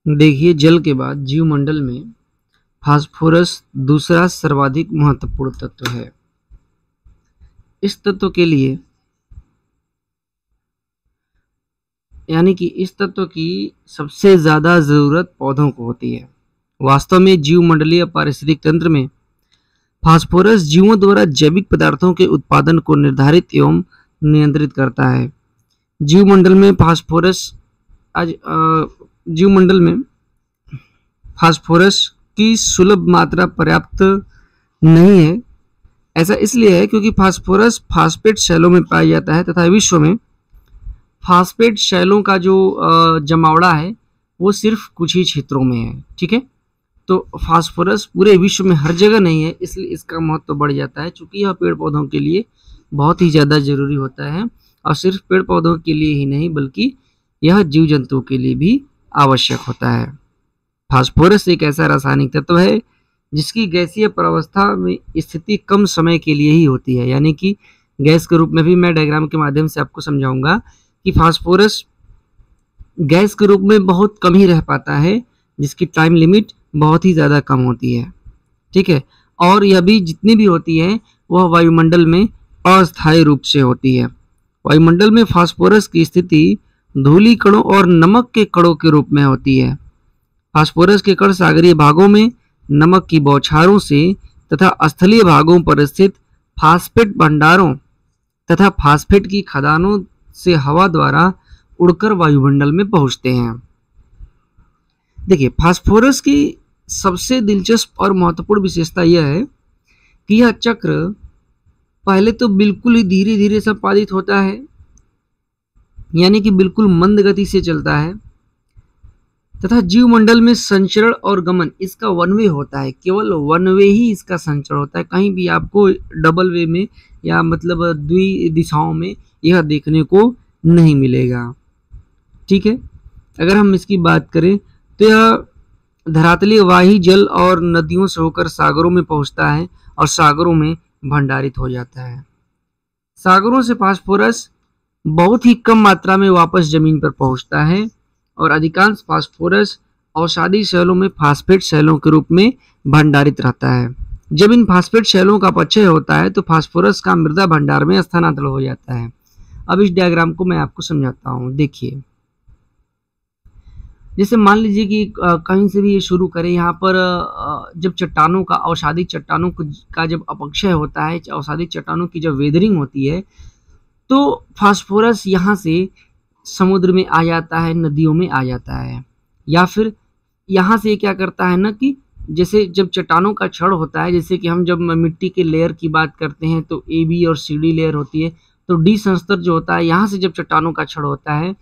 देखिए, जल के बाद जीवमंडल में फास्फोरस दूसरा सर्वाधिक महत्वपूर्ण तत्व है। इस तत्व के लिए यानी कि इस तत्व की सबसे ज्यादा जरूरत पौधों को होती है। वास्तव में जीवमंडलीय पारिस्थितिक तंत्र में फास्फोरस जीवों द्वारा जैविक पदार्थों के उत्पादन को निर्धारित एवं नियंत्रित करता है। जीवमंडल में फास्फोरस की सुलभ मात्रा पर्याप्त नहीं है। ऐसा इसलिए है क्योंकि फास्फोरस फास्फेट शैलों में पाया जाता है तथा विश्व में फास्फेट शैलों का जो जमावड़ा है वो सिर्फ कुछ ही क्षेत्रों में है। ठीक है, तो फास्फोरस पूरे विश्व में हर जगह नहीं है, इसलिए इसका महत्व बढ़ जाता है। चूंकि यह पेड़ पौधों के लिए बहुत ही ज़्यादा जरूरी होता है, और सिर्फ पेड़ पौधों के लिए ही नहीं बल्कि यह जीव जंतुओं के लिए भी आवश्यक होता है। फास्फोरस एक ऐसा रासायनिक तत्व है जिसकी गैसीय प्रावस्था में स्थिति कम समय के लिए ही होती है। यानी कि गैस के रूप में भी मैं डायग्राम के माध्यम से आपको समझाऊंगा कि फास्फोरस गैस के रूप में बहुत कम ही रह पाता है, जिसकी टाइम लिमिट बहुत ही ज़्यादा कम होती है। ठीक है, और यह भी जितनी भी होती है वह वायुमंडल में अस्थायी रूप से होती है। वायुमंडल में फास्फोरस की स्थिति धूलि कणों और नमक के कणों के रूप में होती है। फास्फोरस के कण सागरीय भागों में नमक की बौछारों से तथा स्थलीय भागों पर स्थित फास्फेट भंडारों तथा फास्फेट की खदानों से हवा द्वारा उड़कर वायुमंडल में पहुंचते हैं। देखिए, फास्फोरस की सबसे दिलचस्प और महत्वपूर्ण विशेषता यह है कि यह चक्र पहले तो बिल्कुल ही धीरे धीरे संपादित होता है, यानी कि बिल्कुल मंद गति से चलता है, तथा जीवमंडल में संचरण और गमन इसका वन वे होता है। केवल वन वे ही इसका संचरण होता है, कहीं भी आपको डबल वे में या मतलब द्वि दिशाओं में यह देखने को नहीं मिलेगा। ठीक है, अगर हम इसकी बात करें तो यह धरातलीय वाही जल और नदियों से होकर सागरों में पहुंचता है और सागरों में भंडारित हो जाता है। सागरों से फास्फोरस बहुत ही कम मात्रा में वापस जमीन पर पहुंचता है और अधिकांश फास्फोरस औषधि शैलों में फास्फेट शैलों के रूप में भंडारित रहता है। जब इन फास्फेट शैलों का अपक्षय होता है तो फास्फोरस का मृदा भंडार में स्थानांतरण हो जाता है। अब इस डायग्राम को मैं आपको समझाता हूँ। देखिए, जैसे मान लीजिए कि कहीं से भी ये शुरू करें, यहाँ पर जब चट्टानों का औषधि चट्टानों का जब अपक्षय होता है, औषधि चट्टानों की जब वेदरिंग होती है, तो फास्फोरस यहाँ से समुद्र में आ जाता है, नदियों में आ जाता है, या फिर यहाँ से क्या करता है ना कि जैसे जब चट्टानों का क्षण होता है, जैसे कि हम जब मिट्टी के लेयर की बात करते हैं तो ए बी और सी डी लेयर होती है, तो डी संस्तर जो होता है यहाँ से जब चट्टानों का क्षण होता है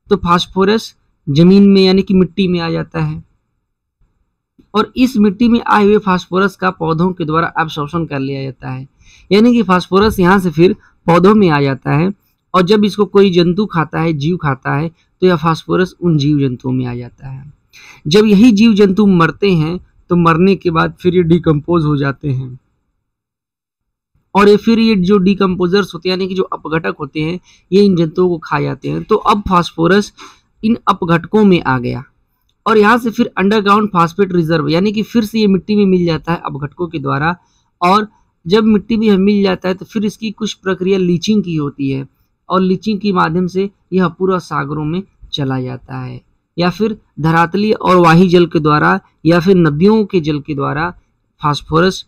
तो फास्फोरस जमीन में यानी कि मिट्टी में आ जाता है, और इस मिट्टी में आए हुए फास्फोरस का पौधों के द्वारा एब्सॉर्प्शन कर लिया जाता है। यानी कि फास्फोरस यहाँ से फिर पौधों में आ जाता है, और जब इसको कोई जंतु खाता है, जीव खाता है, तो यह फास्फोरस उन जीव जंतुओं में आ जाता है। जब यही जीव जंतु मरते हैं तो मरने के बाद फिर ये डिकम्पोज हो जाते हैं, और ये फिर ये जो डिकम्पोजर्स होते हैं यानी कि जो अपघटक होते हैं, ये इन जंतुओं को खा जाते हैं। तो अब फास्फोरस इन अपघटकों में आ गया, और यहाँ से फिर अंडरग्राउंड फास्फेट रिजर्व यानी कि फिर से ये मिट्टी में मिल जाता है अपघटकों के द्वारा, और जब मिट्टी में मिल जाता है तो फिर इसकी कुछ प्रक्रिया लीचिंग की होती है, और लीचिंग के माध्यम से यह पूरा सागरों में चला जाता है, या फिर धरातलीय और वाही जल के द्वारा या फिर नदियों के जल के द्वारा फास्फोरस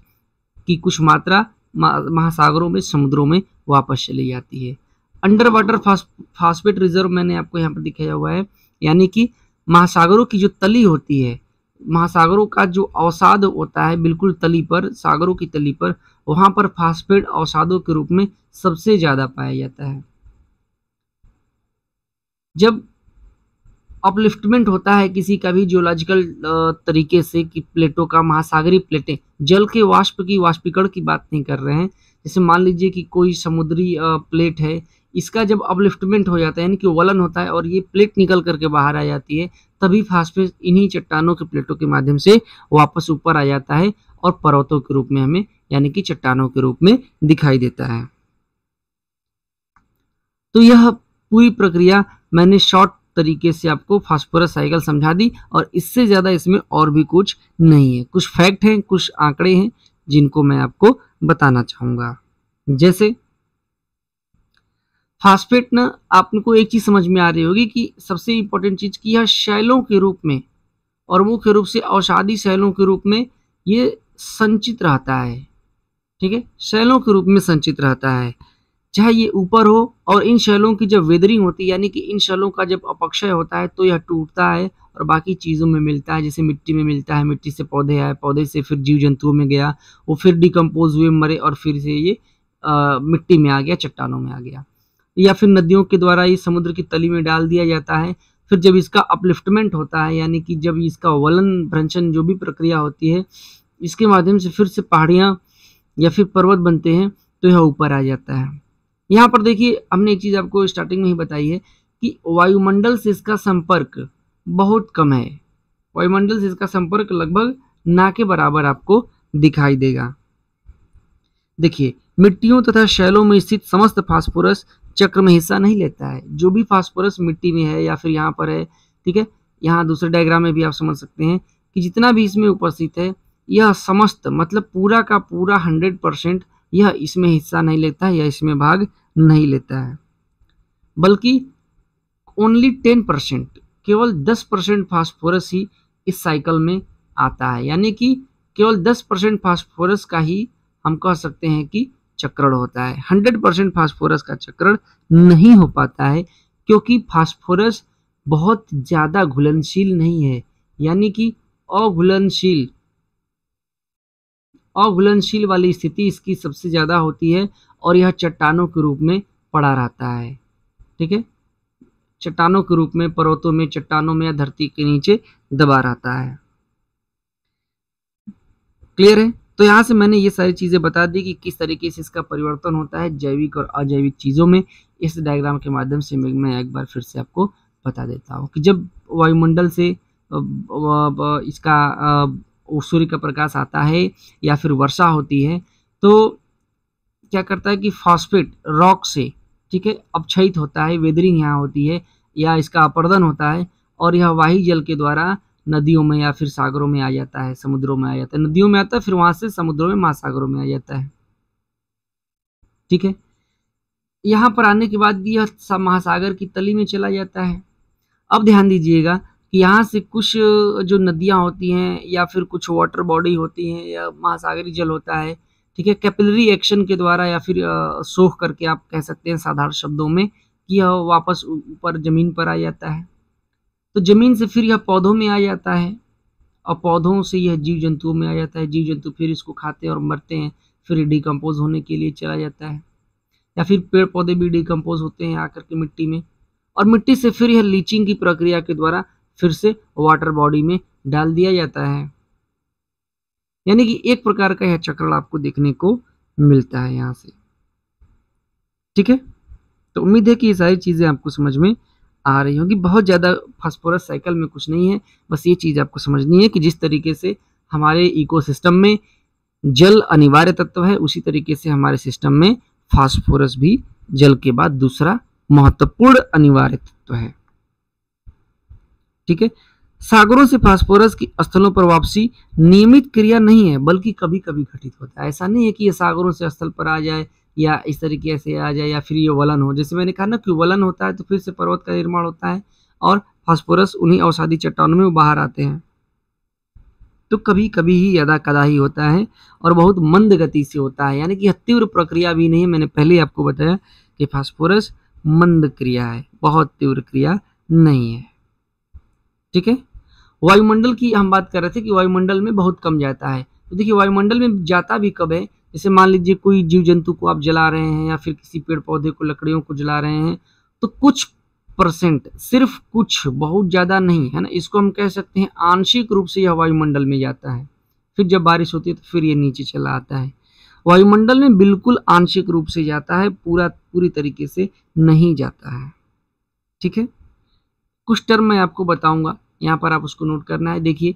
की कुछ मात्रा महासागरों में, समुद्रों में वापस चली जाती है। अंडर वाटर फास्फेट रिजर्व मैंने आपको यहाँ पर दिखाया हुआ है, यानी कि महासागरों की जो तली होती है, महासागरों का जो अवसाद होता है बिल्कुल तली पर, सागरों की तली पर, वहां पर फास्फेट अवसादों के रूप में सबसे ज्यादा पाया जाता है। जब अपलिफ्टमेंट होता है किसी का भी जियोलॉजिकल तरीके से कि प्लेटों का, महासागरीय प्लेटें, जल के वाष्प की वाष्पीकरण की बात नहीं कर रहे हैं, जैसे मान लीजिए कि कोई समुद्री प्लेट है, इसका जब अपलिफ्टमेंट हो जाता है यानी कि वलन होता है और ये प्लेट निकल करके बाहर आ जाती है, तभी फास्फोरस इन्हीं चट्टानों के प्लेटों के माध्यम से वापस ऊपर आ जाता है और पर्वतों के रूप में हमें यानी कि चट्टानों के रूप में दिखाई देता है। तो यह पूरी प्रक्रिया मैंने शॉर्ट तरीके से आपको फास्फोरस साइकिल समझा दी, और इससे ज़्यादा इसमें और भी कुछ नहीं है। कुछ फैक्ट हैं, कुछ आंकड़े हैं जिनको मैं आपको बताना चाहूँगा। जैसे फास्फेट ना, आपको एक चीज़ समझ में आ रही होगी कि सबसे इम्पोर्टेंट चीज़ कि यह शैलों के रूप में और मुख्य रूप से औषधि शैलों के रूप में ये संचित रहता है। ठीक है, शैलों के रूप में संचित रहता है, चाहे ये ऊपर हो, और इन शैलों की जब वेदरिंग होती है, यानी कि इन शैलों का जब अपक्षय होता है तो यह टूटता है और बाकी चीज़ों में मिलता है। जैसे मिट्टी में मिलता है, मिट्टी से पौधे आए, पौधे से फिर जीव जंतुओं में गया, वो फिर डिकम्पोज हुए, मरे, और फिर से ये मिट्टी में आ गया, चट्टानों में आ गया, या फिर नदियों के द्वारा ये समुद्र की तली में डाल दिया जाता है। फिर जब इसका अपलिफ्टमेंट होता है, यानी कि जब इसका वलन भ्रंशन जो भी प्रक्रिया होती है, इसके माध्यम से फिर से पहाड़ियाँ या फिर पर्वत बनते हैं, तो यह ऊपर आ जाता है। यहाँ पर देखिए, हमने एक चीज़ आपको स्टार्टिंग में ही बताई है कि वायुमंडल से इसका संपर्क बहुत कम है। वायुमंडल से इसका संपर्क लगभग ना के बराबर आपको दिखाई देगा। देखिए, मिट्टियों तथा शैलों में स्थित समस्त फास्फोरस चक्र में हिस्सा नहीं लेता है। जो भी फास्फोरस मिट्टी में है या फिर यहाँ पर है, ठीक है, यहाँ दूसरे डायग्राम में भी आप समझ सकते हैं कि जितना भी इसमें उपस्थित है, यह समस्त मतलब पूरा का पूरा 100% यह इसमें हिस्सा नहीं लेता है या इसमें भाग नहीं लेता है, बल्कि ओनली 10%, केवल 10% फास्फोरस ही इस साइकिल में आता है। यानी कि केवल 10% फास्फोरस का ही हम कह सकते हैं कि चक्रण होता है। 100% फास्फोरस का चक्रण नहीं हो पाता है, क्योंकि फास्फोरस बहुत ज़्यादा घुलनशील नहीं है, यानी कि अघुलनशील वाली स्थिति इसकी सबसे ज़्यादा होती है, और यह चट्टानों के रूप में पड़ा रहता है। ठीक है, चट्टानों के रूप में, पर्वतों में, चट्टानों में या धरती के नीचे दबा रहता है। क्लियर है? तो यहाँ से मैंने ये सारी चीज़ें बता दी कि किस तरीके से इसका परिवर्तन होता है जैविक और अजैविक चीज़ों में। इस डायग्राम के माध्यम से मैं एक बार फिर से आपको बता देता हूँ कि जब वायुमंडल से इसका सूर्य का प्रकाश आता है या फिर वर्षा होती है, तो क्या करता है कि फॉस्फेट रॉक से, ठीक है, अपक्षयित होता है, वेदरिंग यहाँ होती है या इसका अपर्दन होता है, और यह वाही जल के द्वारा नदियों में या फिर सागरों में आ जाता है, समुद्रों में आ जाता है। नदियों में आता है, फिर वहां से समुद्रों में, महासागरों में आ जाता है। ठीक है, यहाँ पर आने के बाद यह महासागर की तली में चला जाता है। अब ध्यान दीजिएगा कि यहाँ से कुछ जो नदियाँ होती हैं या फिर कुछ वाटर बॉडी होती हैं या महासागरी जल होता है, ठीक है, कैपिलरी एक्शन के द्वारा या फिर सोख करके आप कह सकते हैं साधारण शब्दों में, कि यह वापस ऊपर जमीन पर आ जाता है। तो जमीन से फिर यह पौधों में आ जाता है, और पौधों से यह जीव जंतुओं में आ जाता है। जीव जंतु फिर इसको खाते हैं और मरते हैं, फिर डिकम्पोज होने के लिए चला जाता है, या फिर पेड़ पौधे भी डिकम्पोज होते हैं आकर के मिट्टी में, और मिट्टी से फिर यह लीचिंग की प्रक्रिया के द्वारा फिर से वाटर बॉडी में डाल दिया जाता है। यानी कि एक प्रकार का यह चक्र आपको देखने को मिलता है यहाँ से। ठीक है, तो उम्मीद है कि ये सारी चीज़ें आपको समझ में आ रही होगी। बहुत ज़्यादा फास्फोरस साइकिल में कुछ नहीं है, बस ये चीज़ आपको समझनी है कि जिस तरीके से हमारे इकोसिस्टम में जल अनिवार्य तत्व है, उसी तरीके से हमारे सिस्टम में फास्फोरस भी जल के बाद दूसरा महत्वपूर्ण अनिवार्य तत्व है। ठीक है, सागरों से फास्फोरस की स्थलों पर वापसी नियमित क्रिया नहीं है, बल्कि कभी कभी घटित होता है। ऐसा नहीं है कि ये सागरों से स्थल पर आ जाए या इस तरीके से आ जाए या फिर ये वलन हो। जैसे मैंने कहा ना कि वलन होता है तो फिर से पर्वत का निर्माण होता है और फास्फोरस उन्हीं औषधि चट्टानों में बाहर आते हैं। तो कभी कभी ही यदा कदा ही होता है और बहुत मंद गति से होता है, यानी कि तीव्र प्रक्रिया भी नहीं है। मैंने पहले आपको बताया कि फास्फोरस मंद क्रिया है, बहुत तीव्र क्रिया नहीं है। ठीक है, वायुमंडल की हम बात कर रहे थे कि वायुमंडल में बहुत कम जाता है। तो देखिए वायुमंडल में जाता भी कब है, जैसे मान लीजिए कोई जीव जंतु को आप जला रहे हैं या फिर किसी पेड़ पौधे को, लकड़ियों को जला रहे हैं, तो कुछ परसेंट, सिर्फ कुछ, बहुत ज़्यादा नहीं है ना, इसको हम कह सकते हैं आंशिक रूप से यह वायुमंडल में जाता है। फिर जब बारिश होती है तो फिर ये नीचे चला आता है। वायुमंडल में बिल्कुल आंशिक रूप से जाता है, पूरी तरीके से नहीं जाता है। ठीक है, कुछ टर्म मैं आपको बताऊंगा, यहाँ पर आप उसको नोट करना है। देखिए,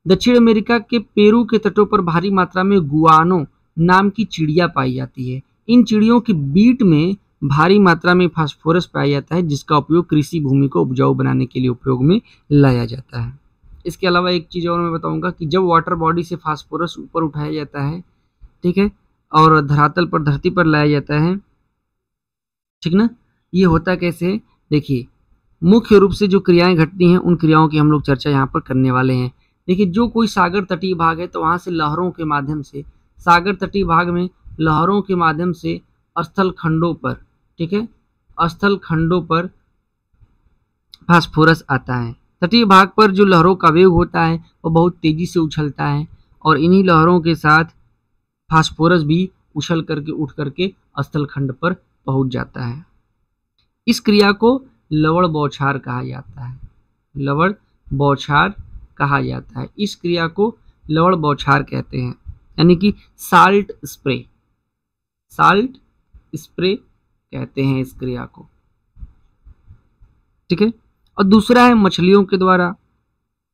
दक्षिण अमेरिका के पेरू के तटों पर भारी मात्रा में गुआनो नाम की चिड़िया पाई जाती है। इन चिड़ियों की बीट में भारी मात्रा में फास्फोरस पाया जाता है, जिसका उपयोग कृषि भूमि को उपजाऊ बनाने के लिए उपयोग में लाया जाता है। इसके अलावा एक चीज़ और मैं बताऊंगा कि जब वाटर बॉडी से फास्फोरस ऊपर उठाया जाता है, ठीक है, और धरातल पर धरती पर लाया जाता है, ठीक ना, ये होता कैसे है? देखिए, मुख्य रूप से जो क्रियाएं घटती हैं उन क्रियाओं की हम लोग चर्चा यहाँ पर करने वाले हैं। देखिए, जो कोई सागर तटीय भाग है तो वहाँ से लहरों के माध्यम से, सागर तटीय भाग में लहरों के माध्यम से स्थल खंडों पर, ठीक है, स्थल खंडों पर फास्फोरस आता है। तटीय भाग पर जो लहरों का वेग होता है वो बहुत तेजी से उछलता है और इन्हीं लहरों के साथ फास्फोरस भी उछल करके उठ करके स्थल खंड पर पहुंच जाता है। इस क्रिया को लवण बौछार कहा जाता है। लवण बौछार कहा जाता है। इस क्रिया को लवण बौछार कहते हैं, यानी कि साल्ट स्प्रे, साल्ट स्प्रे कहते हैं इस क्रिया को, ठीक है। और दूसरा है मछलियों के द्वारा।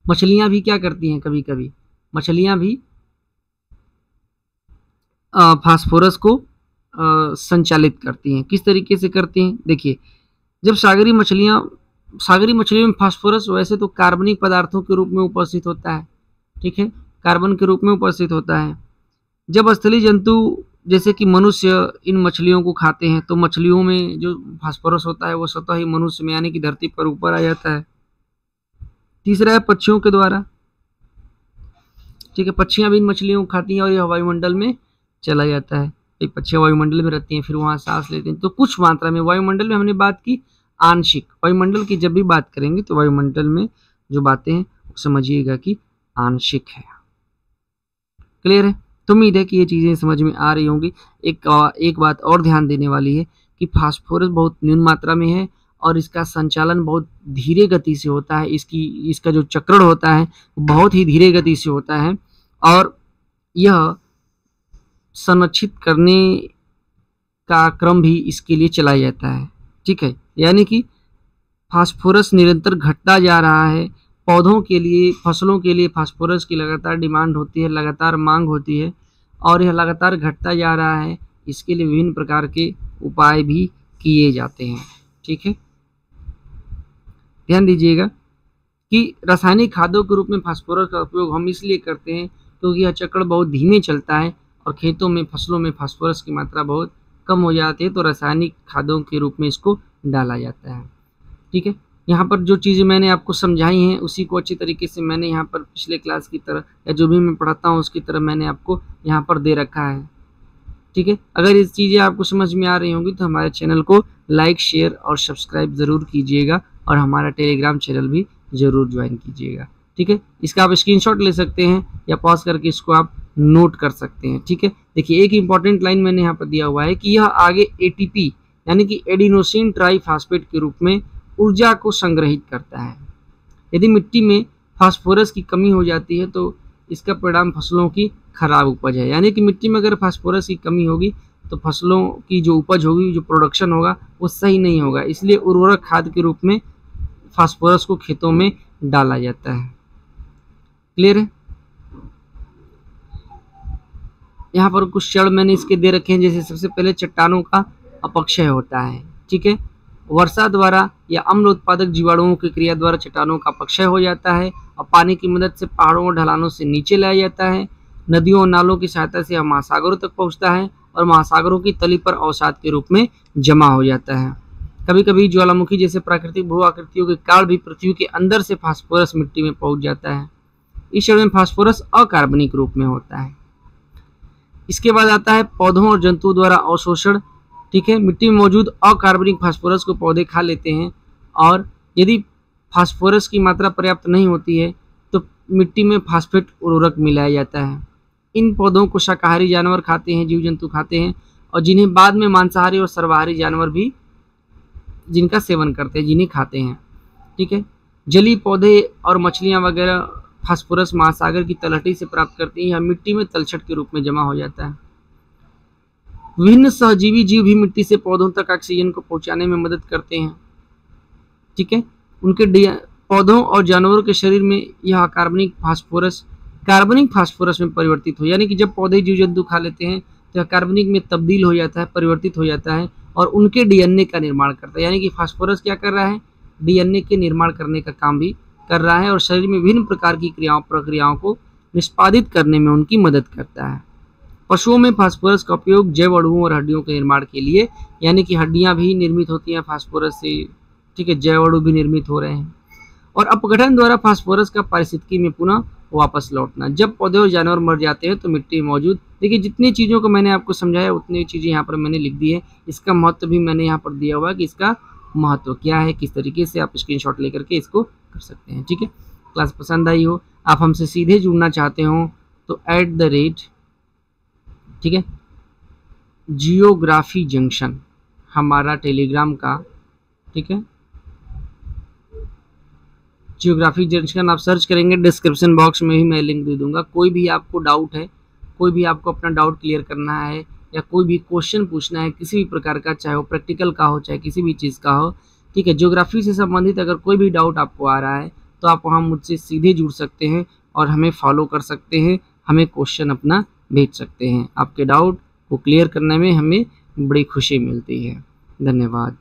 मछलियां भी क्या करती हैं, कभी कभी मछलियां भी फास्फोरस को संचालित करती हैं। किस तरीके से करती हैं? देखिए, जब सागरी मछलियों में फास्फोरस वैसे तो कार्बनिक पदार्थों के रूप में उपस्थित होता है, ठीक है, कार्बन के रूप में उपस्थित होता है। जब स्थलीय जंतु जैसे कि मनुष्य इन मछलियों को खाते हैं तो मछलियों में जो फास्फोरस होता है वो स्वतः ही मनुष्य में यानी कि धरती पर ऊपर आ जाता है। तीसरा है पक्षियों के द्वारा, ठीक है, पक्षियां भी इन मछलियों को खाती हैं और यह वायुमंडल में चला जाता है। एक पक्षियां वायुमंडल में रहती हैं, फिर वहां सांस लेते हैं, तो कुछ मात्रा में वायुमंडल में हमने बात की आंशिक, वायुमंडल की जब भी बात करेंगे तो वायुमंडल में जो बातें हैं समझिएगा कि आंशिक है। क्लियर है? तो उम्मीद है कि ये चीज़ें समझ में आ रही होंगी। एक बात और ध्यान देने वाली है कि फास्फोरस बहुत न्यून मात्रा में है और इसका संचालन बहुत धीरे गति से होता है। इसका जो चक्रण होता है बहुत ही धीरे गति से होता है और यह संरक्षित करने का क्रम भी इसके लिए चलाया जाता है, ठीक है। यानी कि फास्फोरस निरंतर घटता जा रहा है। पौधों के लिए, फसलों के लिए फास्फोरस की लगातार डिमांड होती है, लगातार मांग होती है और यह लगातार घटता जा रहा है। इसके लिए विभिन्न प्रकार के उपाय भी किए जाते हैं, ठीक है। ध्यान दीजिएगा कि रासायनिक खादों के रूप में फास्फोरस का उपयोग हम इसलिए करते हैं क्योंकि यह चक्र बहुत धीमे चलता है और खेतों में, फसलों में फास्फोरस की मात्रा बहुत कम हो जाती है, तो रासायनिक खादों के रूप में इसको डाला जाता है, ठीक है। यहाँ पर जो चीज़ें मैंने आपको समझाई हैं उसी को अच्छी तरीके से मैंने यहाँ पर पिछले क्लास की तरह या जो भी मैं पढ़ाता हूँ उसकी तरह मैंने आपको यहाँ पर दे रखा है, ठीक है। अगर ये चीज़ें आपको समझ में आ रही होंगी तो हमारे चैनल को लाइक, शेयर और सब्सक्राइब ज़रूर कीजिएगा और हमारा टेलीग्राम चैनल भी ज़रूर ज्वाइन कीजिएगा, ठीक है। इसका आप स्क्रीनशॉट ले सकते हैं या पॉज करके इसको आप नोट कर सकते हैं, ठीक है। देखिए, एक इंपॉर्टेंट लाइन मैंने यहाँ पर दिया हुआ है कि यह आगे एटीपी यानी कि एडिनोसिन ट्राइफॉस्फेट के रूप में ऊर्जा को संग्रहित करता है। यदि मिट्टी में फास्फोरस की कमी हो जाती है तो इसका परिणाम फसलों की खराब उपज है। यानी कि मिट्टी में अगर फास्फोरस की कमी होगी तो फसलों की जो उपज होगी, जो प्रोडक्शन होगा वो सही नहीं होगा। इसलिए उर्वरक खाद के रूप में फास्फोरस को खेतों में डाला जाता है। क्लियर है? यहाँ पर कुछ क्षण मैंने इसके दे रखे हैं। जैसे सबसे पहले चट्टानों का अपक्षय होता है, ठीक है। वर्षा द्वारा या अम्ल उत्पादक जीवाणुओं की क्रिया द्वारा चट्टानों का अपक्षय हो जाता है और पानी की मदद से पहाड़ों और ढलानों से नीचे लाया जाता है। नदियों और नालों की सहायता से यह महासागरों तक पहुंचता है और महासागरों की तली पर अवसाद के रूप में जमा हो जाता है। कभी कभी ज्वालामुखी जैसे प्राकृतिक भू आकृतियों के कारण भी पृथ्वी के अंदर से फास्फोरस मिट्टी में पहुंच जाता है। इस चरण में फास्फोरस अकार्बनिक रूप में होता है। इसके बाद आता है पौधों और जंतुओं द्वारा अवशोषण, ठीक है। मिट्टी में मौजूद अकार्बनिक फास्फोरस को पौधे खा लेते हैं और यदि फास्फोरस की मात्रा पर्याप्त नहीं होती है तो मिट्टी में फास्फेट उर्वरक मिलाया जाता है। इन पौधों को शाकाहारी जानवर खाते हैं, जीव जंतु खाते हैं और जिन्हें बाद में मांसाहारी और सर्वाहारी जानवर भी जिनका सेवन करते हैं, जिन्हें खाते हैं, ठीक है। जलीय पौधे और मछलियाँ वगैरह फास्फोरस महासागर की तलहटी से प्राप्त करती हैं या मिट्टी में तलछट के रूप में जमा हो जाता है। विभिन्न सहजीवी जीव भी मिट्टी से पौधों तक ऑक्सीजन को पहुंचाने में मदद करते हैं, ठीक है। उनके पौधों और जानवरों के शरीर में यह कार्बनिक फास्फोरस में परिवर्तित हो, यानी कि जब पौधे जीव जंतु खा लेते हैं तो यह कार्बनिक में तब्दील हो जाता है, परिवर्तित हो जाता है और उनके डीएनए का निर्माण करता है। यानी कि फास्फोरस क्या कर रहा है, डीएनए के निर्माण करने का काम भी कर रहा है और शरीर में विभिन्न प्रकार की प्रक्रियाओं को निष्पादित करने में उनकी मदद करता है। पशुओं में फास्फोरस का उपयोग जैव अणुओं और हड्डियों के निर्माण के लिए, यानी कि हड्डियां भी निर्मित होती हैं फास्फोरस से, ठीक है, जैव अणु भी निर्मित हो रहे हैं। और अपघटन द्वारा फास्फोरस का पारिस्थितिकी में पुनः वापस लौटना। जब पौधे और जानवर मर जाते हैं तो मिट्टी में मौजूद, देखिए जितनी चीज़ों को मैंने आपको समझाया उतनी चीज़ें यहाँ पर मैंने लिख दी है। इसका महत्व भी मैंने यहाँ पर दिया हुआ है कि इसका महत्व क्या है, किस तरीके से आप स्क्रीनशॉट लेकर के इसको कर सकते हैं। ठीक है, क्लास पसंद आई हो, आप हमसे सीधे जुड़ना चाहते हो तो @ ठीक है जियोग्राफी जंक्शन हमारा टेलीग्राम का, ठीक है, जियोग्राफी जंक्शन आप सर्च करेंगे, डिस्क्रिप्शन बॉक्स में ही मैं लिंक दे दूंगा। कोई भी आपको डाउट है, कोई भी आपको अपना डाउट क्लियर करना है या कोई भी क्वेश्चन पूछना है किसी भी प्रकार का, चाहे वो प्रैक्टिकल का हो चाहे किसी भी चीज़ का हो, ठीक है, ज्योग्राफी से संबंधित अगर कोई भी डाउट आपको आ रहा है तो आप वहाँ मुझसे सीधे जुड़ सकते हैं और हमें फॉलो कर सकते हैं, हमें क्वेश्चन अपना भेज सकते हैं। आपके डाउट को क्लियर करने में हमें बड़ी खुशी मिलती है। धन्यवाद।